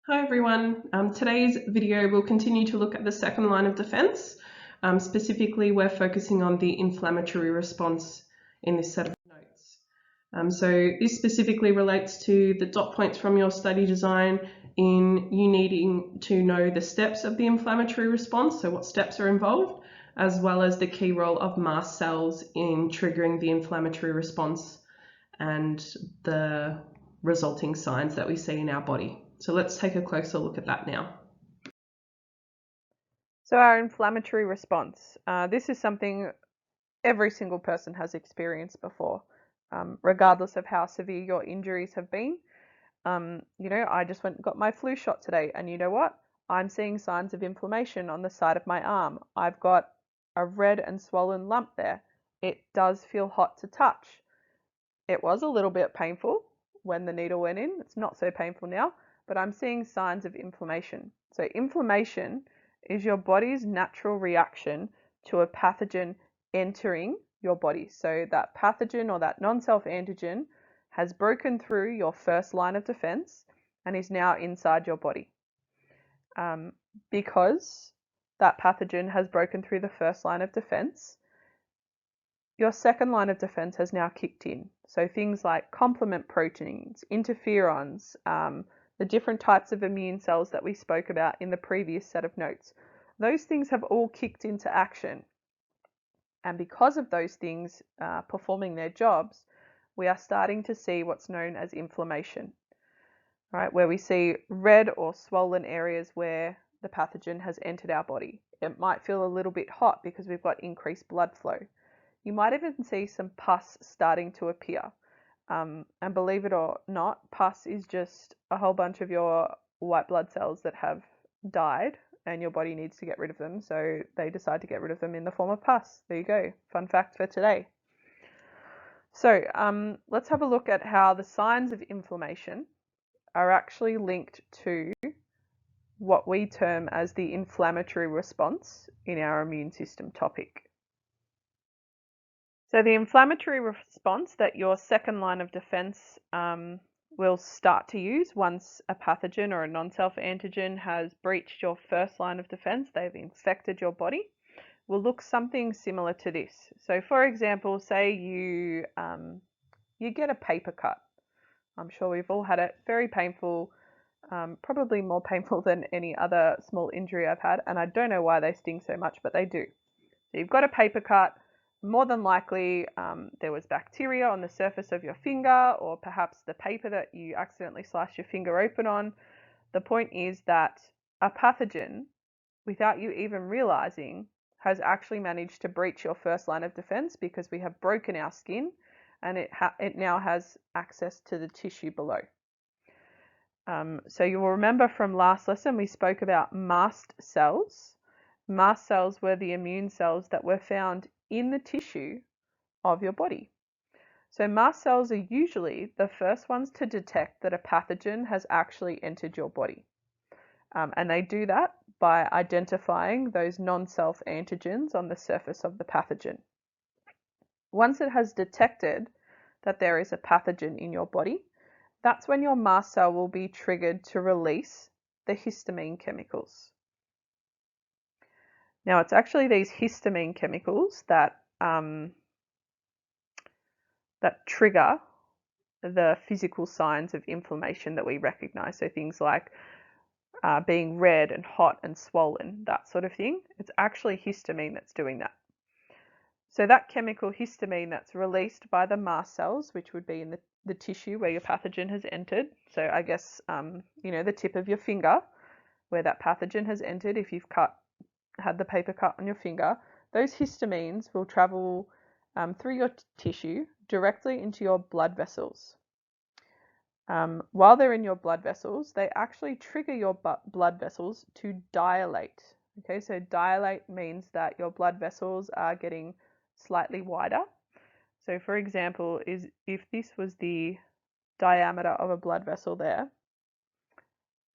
Hi everyone. Today's video will continue to look at the second line of defense. Specifically, we're focusing on the inflammatory response in this set of notes. So this specifically relates to the dot points from your study design in you needing to know the steps of the inflammatory response, so what steps are involved, as well as the key role of mast cells in triggering the inflammatory response and the resulting signs that we see in our body. So let's take a closer look at that now. So our inflammatory response, this is something every single person has experienced before, regardless of how severe your injuries have been. I just went and got my flu shot today, and you know what? I'm seeing signs of inflammation on the side of my arm. I've got a red and swollen lump there. It does feel hot to touch. It was a little bit painful when the needle went in. It's not so painful now, but I'm seeing signs of inflammation. So inflammation is your body's natural reaction to a pathogen entering your body. So that pathogen or that non-self antigen has broken through your first line of defense and is now inside your body. Because that pathogen has broken through the first line of defense, your second line of defense has now kicked in. So things like complement proteins, interferons, the different types of immune cells that we spoke about in the previous set of notes, those things have all kicked into action. And because of those things performing their jobs, we are starting to see what's known as inflammation, right? Where we see red or swollen areas where the pathogen has entered our body. It might feel a little bit hot because we've got increased blood flow. You might even see some pus starting to appear. And believe it or not, pus is just a whole bunch of your white blood cells that have died and your body needs to get rid of them. So they decide to get rid of them in the form of pus. There you go. Fun fact for today. So let's have a look at how the signs of inflammation are actually linked to what we term as the inflammatory response in our immune system topic. So the inflammatory response that your second line of defense will start to use once a pathogen or a non-self antigen has breached your first line of defense, they've infected your body, will look something similar to this. So for example, say you get a paper cut. I'm sure we've all had it. Very painful, probably more painful than any other small injury I've had, and I don't know why they sting so much, but they do. So you've got a paper cut. More than likely, there was bacteria on the surface of your finger, or perhaps the paper that you accidentally sliced your finger open on. The point is that a pathogen, without you even realizing, has actually managed to breach your first line of defense because we have broken our skin and it now has access to the tissue below. So you will remember from last lesson we spoke about mast cells. Mast cells were the immune cells that were found in the tissue of your body. So mast cells are usually the first ones to detect that a pathogen has actually entered your body. And they do that by identifying those non-self antigens on the surface of the pathogen. Once it has detected that there is a pathogen in your body, that's when your mast cell will be triggered to release the histamine chemicals. Now, it's actually these histamine chemicals that trigger the physical signs of inflammation that we recognize. So things like being red and hot and swollen, that sort of thing. It's actually histamine that's doing that. So that chemical histamine that's released by the mast cells, which would be in the tissue where your pathogen has entered. So I guess, the tip of your finger where that pathogen has entered, if you've had the paper cut on your finger, those histamines will travel through your tissue directly into your blood vessels. While they're in your blood vessels, they actually trigger your blood vessels to dilate. Okay, so dilate means that your blood vessels are getting slightly wider. So for example, if this was the diameter of a blood vessel there,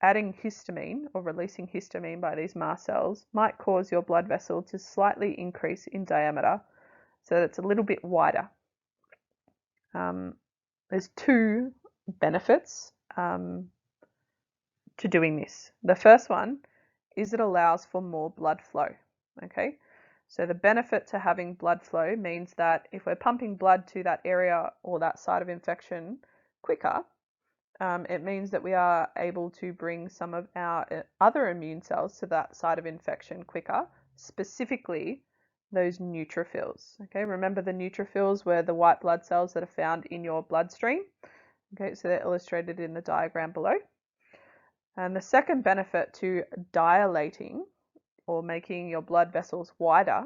adding histamine or releasing histamine by these mast cells might cause your blood vessel to slightly increase in diameter so that it's a little bit wider. There's two benefits to doing this. The first one is it allows for more blood flow. Okay, so the benefit to having blood flow means that if we're pumping blood to that area or that site of infection quicker, it means that we are able to bring some of our other immune cells to that site of infection quicker, specifically those neutrophils. Okay, remember the neutrophils were the white blood cells that are found in your bloodstream. Okay, so they're illustrated in the diagram below. And the second benefit to dilating or making your blood vessels wider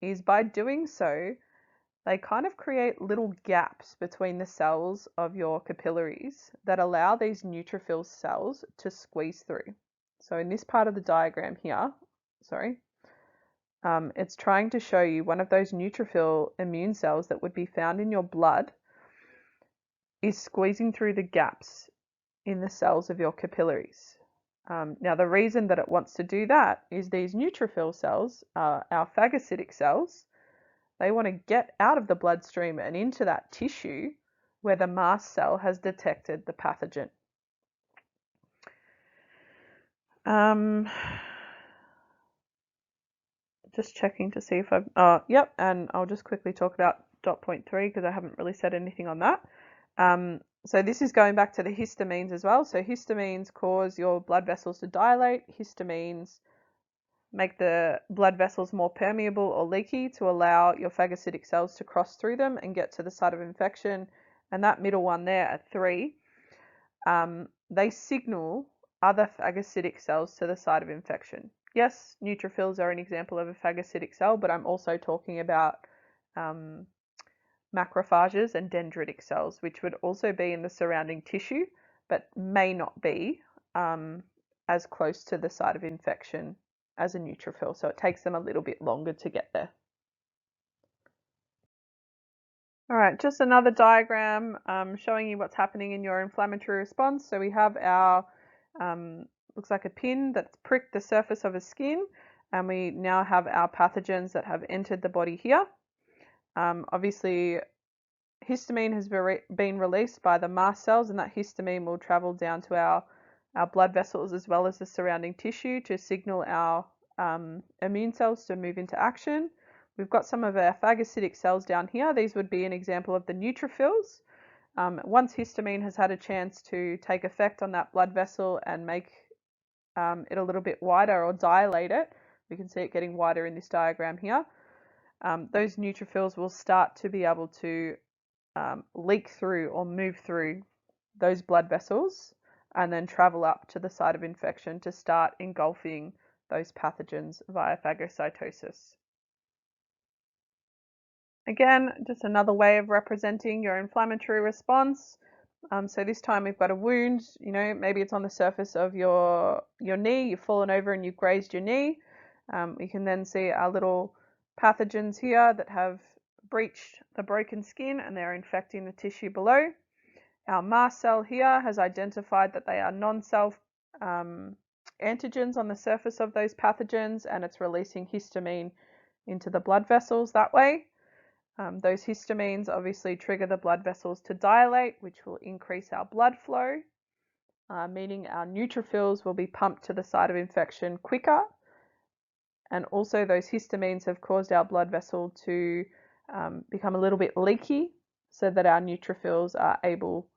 is by doing so, they kind of create little gaps between the cells of your capillaries that allow these neutrophil cells to squeeze through. So in this part of the diagram here, it's trying to show you one of those neutrophil immune cells that would be found in your blood is squeezing through the gaps in the cells of your capillaries. Now, the reason that it wants to do that is these neutrophil cells, our phagocytic cells, they want to get out of the bloodstream and into that tissue where the mast cell has detected the pathogen. Just checking to see if I've, yep, and I'll just quickly talk about dot point 3 because I haven't really said anything on that. So this is going back to the histamines as well. So histamines cause your blood vessels to dilate. Histamines make the blood vessels more permeable or leaky to allow your phagocytic cells to cross through them and get to the site of infection. And that middle one there at 3, they signal other phagocytic cells to the site of infection. Yes, neutrophils are an example of a phagocytic cell, but I'm also talking about macrophages and dendritic cells, which would also be in the surrounding tissue, but may not be as close to the site of infection as a neutrophil. So it takes them a little bit longer to get there. All right, just another diagram showing you what's happening in your inflammatory response. So we have our, looks like a pin that's pricked the surface of a skin, and we now have our pathogens that have entered the body here. Obviously, histamine has been released by the mast cells, and that histamine will travel down to our blood vessels as well as the surrounding tissue to signal our immune cells to move into action. We've got some of our phagocytic cells down here. These would be an example of the neutrophils. Once histamine has had a chance to take effect on that blood vessel and make it a little bit wider or dilate it, we can see it getting wider in this diagram here. Those neutrophils will start to be able to leak through or move through those blood vessels and then travel up to the site of infection to start engulfing those pathogens via phagocytosis. Again, just another way of representing your inflammatory response. So this time we've got a wound, maybe it's on the surface of your knee, you've fallen over and you've grazed your knee. We can then see our little pathogens here that have breached the broken skin and they're infecting the tissue below. Our mast cell here has identified that they are non-self antigens on the surface of those pathogens, and it's releasing histamine into the blood vessels that way. Those histamines obviously trigger the blood vessels to dilate, which will increase our blood flow, meaning our neutrophils will be pumped to the site of infection quicker. And also those histamines have caused our blood vessel to become a little bit leaky so that our neutrophils are able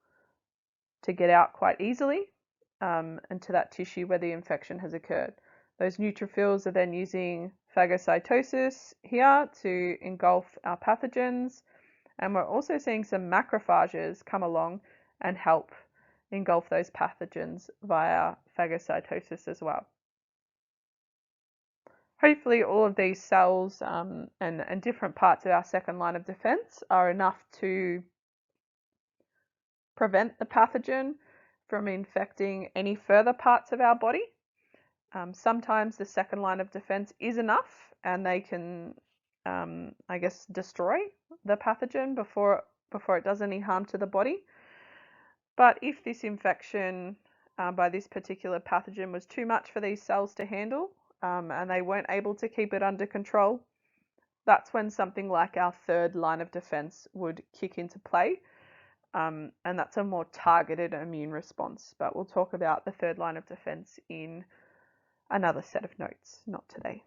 to get out quite easily into that tissue where the infection has occurred. Those neutrophils are then using phagocytosis here to engulf our pathogens, and we're also seeing some macrophages come along and help engulf those pathogens via phagocytosis as well. Hopefully all of these cells and different parts of our second line of defense are enough to prevent the pathogen from infecting any further parts of our body. Sometimes the second line of defense is enough and they can, destroy the pathogen before it does any harm to the body. But if this infection by this particular pathogen was too much for these cells to handle and they weren't able to keep it under control, that's when something like our third line of defense would kick into play. and that's a more targeted immune response. But we'll talk about the third line of defense in another set of notes, not today.